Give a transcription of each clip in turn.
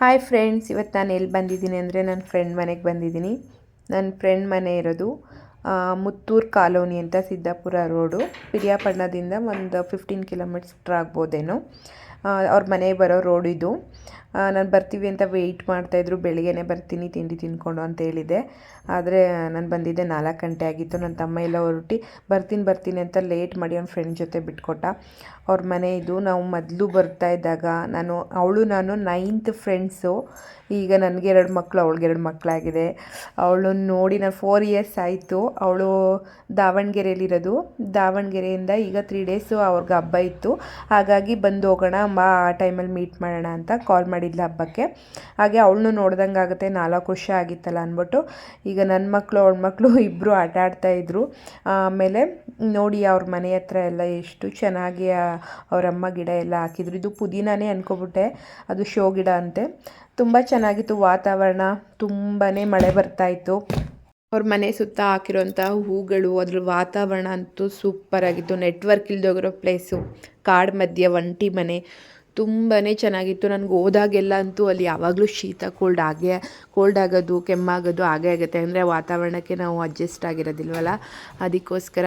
Hi friends, ಇವತ್ತು ನಾನು ಎಲ್ಲಿ ಬಂದಿದ್ದೀನಿ ಅಂದರೆ ನನ್ನ ಫ್ರೆಂಡ್ ಮನೆಗೆ ಬಂದಿದ್ದೀನಿ. ನನ್ನ ಫ್ರೆಂಡ್ ಮನೆ ಇರೋದು ಮುತ್ತೂರು ಕಾಲೋನಿ ಅಂತ, ಸಿದ್ದಾಪುರ ರೋಡು, ಪಿರಿಯಾಪಟ್ಟಣದಿಂದ ಒಂದು 15 ಕಿಲೋಮೀಟರ್ ಆಗ್ಬೋದೇನೋ. ಅವ್ರ ಮನೆಗೆ ಬರೋ ರೋಡ್ ಇದು. ನಾನು ಬರ್ತೀವಿ ಅಂತ ವೆಯ್ಟ್ ಮಾಡ್ತಾಯಿದ್ರು. ಬೆಳಿಗ್ಗೆನೇ ಬರ್ತೀನಿ ತಿಂಡಿ ತಿಂದ್ಕೊಂಡು ಅಂತ ಹೇಳಿದೆ. ಆದರೆ ನಾನು ಬಂದಿದ್ದೆ 4 ಗಂಟೆ ಆಗಿತ್ತು. ನನ್ನ ತಮ್ಮ ಎಲ್ಲ ಹೊರಟಿ ಬರ್ತೀನಿ ಅಂತ ಲೇಟ್ ಮಾಡಿ ಅವ್ನ ಫ್ರೆಂಡ್ ಜೊತೆ ಬಿಟ್ಕೊಟ್ಟ. ಅವ್ರ ಮನೆ ಇದು. ನಾವು ಮೊದಲು ಬರ್ತಾ ಇದ್ದಾಗ ನಾನು 9th ಫ್ರೆಂಡ್ಸು. ಈಗ ನನಗೆ 2 ಮಕ್ಕಳು, ಅವಳಿಗೆ 2 ಮಕ್ಕಳಾಗಿದೆ. ಅವಳನ್ನು ನೋಡಿ ನಾನು 4 ಇಯರ್ಸ್ ಆಯಿತು. ಅವಳು ದಾವಣಗೆರೆಯಲ್ಲಿರೋದು. ದಾವಣಗೆರೆಯಿಂದ ಈಗ 3 ಡೇಸು ಅವ್ರಿಗೆ ಹಬ್ಬ ಇತ್ತು. ಹಾಗಾಗಿ ಬಂದು ಹೋಗೋಣ ಬಾ, ಆ ಟೈಮಲ್ಲಿ ಮೀಟ್ ಮಾಡೋಣ ಅಂತ ಕಾಲ್ ಮಾಡಿದ್ಲ ಹಬ್ಬಕ್ಕೆ. ಹಾಗೆ ಅವಳನ್ನು ನೋಡ್ದಂಗೆ ಆಗುತ್ತೆ. 4 ವರ್ಷ ಆಗಿತ್ತಲ್ಲ ಅಂದ್ಬಿಟ್ಟು ಈಗ ನನ್ನ ಮಕ್ಕಳು ಅವಳ ಮಕ್ಕಳು ಇಬ್ಬರು ಆಟ ಆಡ್ತಾಯಿದ್ರು. ಆಮೇಲೆ ನೋಡಿ ಅವ್ರ ಮನೆ ಹತ್ರ ಎಲ್ಲ ಎಷ್ಟು ಚೆನ್ನಾಗಿ ಅವರಮ್ಮ ಗಿಡ ಎಲ್ಲ ಹಾಕಿದ್ರು. ಇದು ಪುದೀನಾನೇ ಅನ್ಕೊಬಿಟ್ಟೆ, ಅದು ಶೋ ಗಿಡ ಅಂತೆ. ತುಂಬ ಚೆನ್ನಾಗಿತ್ತು ವಾತಾವರಣ. ತುಂಬಾ ಮಳೆ ಬರ್ತಾಯಿತ್ತು. ಅವ್ರ ಮನೆ ಸುತ್ತ ಹಾಕಿರೋಂಥ ಹೂಗಳು, ಅದ್ರ ವಾತಾವರಣ ಅಂತೂ ಸೂಪರಾಗಿತ್ತು. ನೆಟ್ವರ್ಕ್ ಇಲ್ದೋಗಿರೋ ಪ್ಲೇಸು, ಕಾಡು ಮಧ್ಯೆ ಒಂಟಿ ಮನೆ, ತುಂಬಾ ಚೆನ್ನಾಗಿತ್ತು. ನನಗೆ ಹೋದಾಗೆಲ್ಲ ಅಂತೂ ಅಲ್ಲಿ ಯಾವಾಗಲೂ ಶೀತ ಕೋಲ್ಡ್ ಆಗೋದು, ಕೆಮ್ಮಾಗೋದು ಹಾಗೇ ಆಗುತ್ತೆ. ಅಂದರೆ ವಾತಾವರಣಕ್ಕೆ ನಾವು ಅಡ್ಜಸ್ಟ್ ಆಗಿರೋದಿಲ್ವಲ್ಲ, ಅದಕ್ಕೋಸ್ಕರ.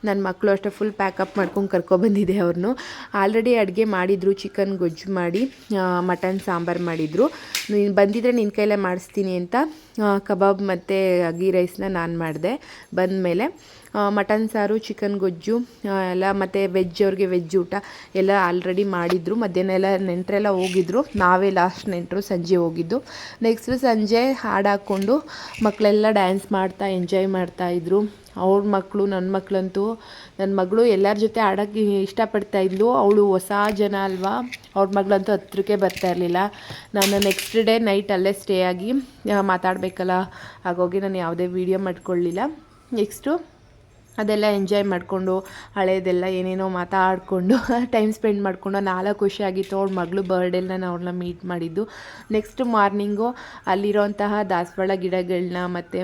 ನನ್ನ ಮಕ್ಕಳು ಅಷ್ಟೇ ಫುಲ್ ಪ್ಯಾಕಪ್ ಮಾಡ್ಕೊಂಡು ಕರ್ಕೊಬಂದಿದ್ದೆ ಅವ್ರನ್ನು. ಆಲ್ರೆಡಿ ಅಡುಗೆ ಮಾಡಿದರು, ಚಿಕನ್ ಗೊಜ್ಜು ಮಾಡಿ ಮಟನ್ ಸಾಂಬಾರು ಮಾಡಿದರು. ನೀನು ಬಂದಿದ್ದರೆ ನಿನ್ನ ಕೈಲೇ ಮಾಡಿಸ್ತೀನಿ ಅಂತ ಕಬಾಬ್ ಮತ್ತು ಗೀ ರೈಸ್ನ ನಾನು ಮಾಡಿದೆ. ಬಂದಮೇಲೆ ಮಟನ್ ಸಾರು, ಚಿಕನ್ ಗೊಜ್ಜು ಎಲ್ಲ, ಮತ್ತು ಅವ್ರಿಗೆ ವೆಜ್ ಊಟ ಎಲ್ಲ ಆಲ್ರೆಡಿ ಮಾಡಿದರು. ಮಧ್ಯಾಹ್ನ ಎಲ್ಲ ನೆಂಟರೆಲ್ಲ ಹೋಗಿದ್ರು. ನಾವೇ ಲಾಸ್ಟ್ ನೆಂಟರು, ಸಂಜೆ ಹೋಗಿದ್ದು. ನೆಕ್ಸ್ಟು ಸಂಜೆ ಹಾಡು ಹಾಕ್ಕೊಂಡು ಮಕ್ಕಳೆಲ್ಲ ಡ್ಯಾನ್ಸ್ ಮಾಡ್ತಾ ಎಂಜಾಯ್ ಮಾಡ್ತಾಯಿದ್ರು. ಅವ್ರ ಮಕ್ಕಳು, ನನ್ನ ಮಕ್ಕಳಂತೂ, ನನ್ನ ಮಗಳು ಎಲ್ಲರ ಜೊತೆ ಆಡೋಕ್ಕೆ ಇಷ್ಟಪಡ್ತಾಯಿದ್ಲು. ಅವಳು ಹೊಸ ಜನ ಅಲ್ವಾ, ಅವ್ರ ಮಗಳಂತೂ ಹತ್ರಕ್ಕೆ ಬರ್ತಾ ಇರಲಿಲ್ಲ. ನಾನು ನೆಕ್ಸ್ಟ್ ಡೇ ನೈಟ್ ಅಲ್ಲೇ ಸ್ಟೇ ಆಗಿ ಮಾತಾಡಬೇಕಲ್ಲ, ಹಾಗಾಗಿ ನಾನು ಯಾವುದೇ ವೀಡಿಯೋ ಮಾಡ್ಕೊಳ್ಳಿಲ್ಲ. ನೆಕ್ಸ್ಟು ಅದೆಲ್ಲ ಎಂಜಾಯ್ ಮಾಡಿಕೊಂಡು ಹಳೇದೆಲ್ಲ ಏನೇನೋ ಮಾತಾಡಿಕೊಂಡು ಟೈಮ್ ಸ್ಪೆಂಡ್ ಮಾಡಿಕೊಂಡು 4 ಖುಷಿಯಾಗಿತ್ತು. ಅವ್ಳ ಮಗಳು ಬರ್ಡೇಲಿ ನಾನು ಅವ್ಳನ್ನ ಮೀಟ್ ಮಾಡಿದ್ದು. ನೆಕ್ಸ್ಟ್ ಮಾರ್ನಿಂಗು ಅಲ್ಲಿರೋಂತಹ ದಾಸವಾಳ ಗಿಡಗಳನ್ನ ಮತ್ತು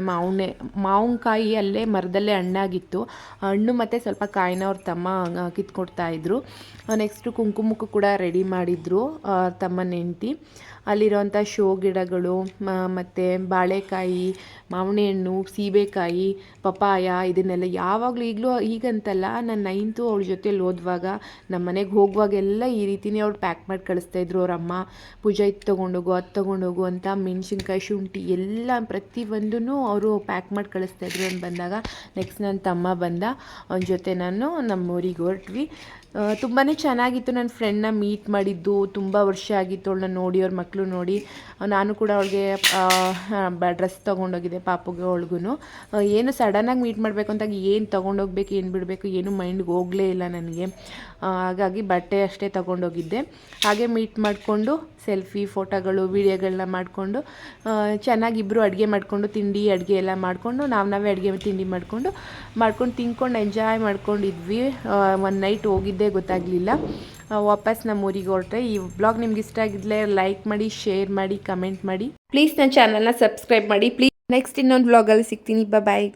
ಮಾವಿನಕಾಯಿ ಅಲ್ಲೇ ಮರದಲ್ಲೇ ಹಣ್ಣಾಗಿತ್ತು. ಹಣ್ಣು ಮತ್ತು ಸ್ವಲ್ಪ ಕಾಯಿನ ಅವ್ರ ತಮ್ಮ ಕಿತ್ಕೊಡ್ತಾಯಿದ್ರು. ನೆಕ್ಸ್ಟು ಕುಂಕುಮಕ್ಕೂ ಕೂಡ ರೆಡಿ ಮಾಡಿದರು ತಮ್ಮನ ಹೆಂಡ್ತಿ. ಅಲ್ಲಿರೋಂಥ ಶೋ ಗಿಡಗಳು, ಮತ್ತು ಬಾಳೆಕಾಯಿ, ಮಾವಿನ ಹಣ್ಣು, ಸೀಬೆಕಾಯಿ, ಪಪಾಯ, ಇದನ್ನೆಲ್ಲ ಯಾವಾಗಲೂ ಈಗಂತಲ್ಲ, ನಾನು 9th ಅವಳ ಜೊತೆಲಿ ಹೋದ್ವಾಗ ನಮ್ಮ ಮನೆಗೆ ಹೋಗುವಾಗೆಲ್ಲ ಈ ರೀತಿಯೇ ಅವ್ಳು ಪ್ಯಾಕ್ ಮಾಡಿ ಕಳಿಸ್ತಾಯಿದ್ರು. ಅವರಮ್ಮ ಪೂಜೆ ಇದು ತೊಗೊಂಡೋಗು, ಅದು ತೊಗೊಂಡೋಗು ಅಂತ ಮೆಣಸಿನ್ಕಾಯಿ, ಶುಂಠಿ ಎಲ್ಲ ಪ್ರತಿಯೊಂದೂ ಅವರು ಪ್ಯಾಕ್ ಮಾಡಿ ಕಳಿಸ್ತಾಯಿದ್ರು. ಅಂತ ಬಂದಾಗ ನೆಕ್ಸ್ಟ್ ನನ್ನ ತಮ್ಮ ಬಂದ, ಅವನ ಜೊತೆ ನಾನು ನಮ್ಮೂರಿಗೆ ಹೊರಟ್ವಿ. ತುಂಬಾ ಚೆನ್ನಾಗಿತ್ತು. ನನ್ನ ಫ್ರೆಂಡ್ನ ಮೀಟ್ ಮಾಡಿದ್ದು ತುಂಬ ವರ್ಷ ಆಗಿತ್ತು. ಅವಳನ್ನ ನೋಡಿ, ಅವ್ರ ಮಕ್ಕಳು ನೋಡಿ. ನಾನು ಕೂಡ ಅವಳಿಗೆ ಡ್ರೆಸ್ ತೊಗೊಂಡೋಗಿದ್ದೆ, ಪಾಪುಗೆ ಅವಳಿಗೂ. ಏನು ಸಡನ್ನಾಗಿ ಮೀಟ್ ಮಾಡಬೇಕು ಅಂತಾಗ ಏನು ತೊಗೊಂಡೋಗ್ಬೇಕು, ಏನು ಬಿಡಬೇಕು, ಏನು ಮೈಂಡ್ಗೆ ಹೋಗಲೇ ಇಲ್ಲ ನನಗೆ. ಹಾಗಾಗಿ ಬಟ್ಟೆ ಅಷ್ಟೇ ತೊಗೊಂಡೋಗಿದ್ದೆ. ಹಾಗೆ ಮೀಟ್ ಮಾಡಿಕೊಂಡು ಸೆಲ್ಫಿ, ಫೋಟೋಗಳು, ವೀಡಿಯೋಗಳನ್ನ ಮಾಡಿಕೊಂಡು ಚೆನ್ನಾಗಿ ಇಬ್ಬರು ಅಡುಗೆ ಮಾಡಿಕೊಂಡು, ತಿಂಡಿ ಅಡುಗೆ ಎಲ್ಲ ಮಾಡಿಕೊಂಡು ನಾವೇ ಅಡುಗೆ ತಿಂಡಿ ಮಾಡ್ಕೊಂಡು ತಿಂದ್ಕೊಂಡು ಎಂಜಾಯ್ ಮಾಡ್ಕೊಂಡಿದ್ವಿ. ಒಂದು ನೈಟ್ ಹೋಗಿದ್ದೇ ಗೊತ್ತಾಗಲಿಲ್ಲ. ವಾಪಸ್ ನಮ್ಮ ಊರಿಗೆ ಹೊರಟ್ರೆ. ಈ ವ್ಲಾಗ್ ನಿಮ್ಗೆ ಇಷ್ಟ ಆಗಿದ್ದರೆ ಲೈಕ್ ಮಾಡಿ, ಶೇರ್ ಮಾಡಿ, ಕಮೆಂಟ್ ಮಾಡಿ. ಪ್ಲೀಸ್ ನನ್ನ ಚಾನಲ್ನ ಸಬ್ಸ್ಕ್ರೈಬ್ ಮಾಡಿ. ಪ್ಲೀಸ್ ನೆಕ್ಸ್ಟ್ ಇನ್ನೊಂದು ವ್ಲಾಗಲ್ಲಿ ಸಿಗ್ತೀನಿ. ಬಾಯ್.